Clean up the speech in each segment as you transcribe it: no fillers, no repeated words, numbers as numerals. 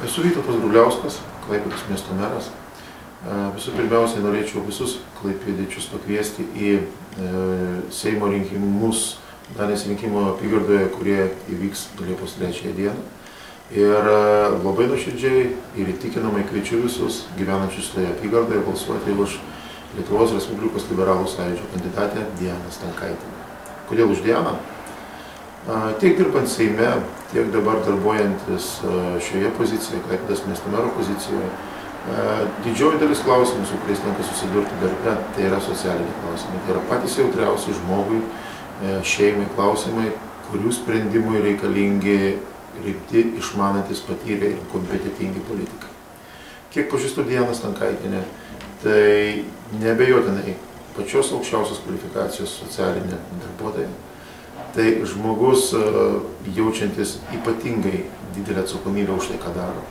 Esu Vytautas Grubliauskas, Klaipėdos miesto meras. Visų pirmiausiai norėčiau visus klaipėdiečius pakviesti į Seimo rinkimus Danės rinkimų apygardoje, kurie įvyks Liepos 3 dieną. Ir labai nuoširdžiai ir įtikinamai kviečiu visus gyvenančius toje apygardoje balsuoti už Lietuvos Respublikos liberalų sąjūdžio kandidatę Dianą Stankaitienę. Kodėl už Dianą? Tiek dirbant Seime, tiek dabar darbuojantis šioje pozicijoje, Klaipėdos miesto mero pozicijoje, didžioji dalis klausimų, su kuriais tenka susidurti darbe, tai yra socialiniai klausimai. Tai yra patys jautriausi žmogui, šeimai klausimai, kurių sprendimui reikalingi rimti, išmanantis, patyrę ir kompetentingi politikai. Kiek pažįstu Dianą Stankaitienę, tai neabejotinai pačios aukščiausios kvalifikacijos socialinė darbuotoja. Tai žmogus jaučiantis ypatingai didelę atsakomybę už tai, ką daro.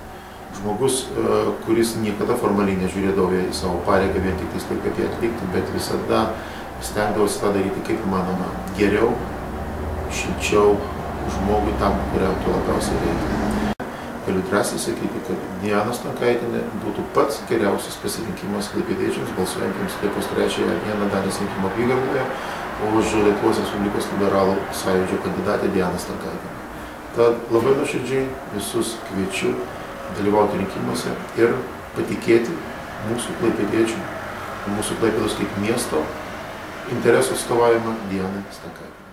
Žmogus, kuris niekada formaliai nežiūrėdavo į savo pareigą vien tik taip, kaip ją atlikti, bet visada stengdavosi tą daryti kaip įmanoma geriau, šilčiau žmogui tam, kuriam to labiausiai reikia. Galiu drąsiai sakyti, kad Diana Stankaitienė būtų pats geriausias pasirinkimas klaipėdiečiams balsuojantiems Liepos 3 dieną Danės rinkimų apygardoje už Lietuvos Respublikos liberalų sąjūdžio kandidatę Dianą Stankaitienę. Tad labai nuoširdžiai visus kviečiu dalyvauti rinkimuose ir patikėti mūsų klaipėdiečių, mūsų Klaipėdos kaip miesto interesų atstovavimą Dianai Stankaitienei.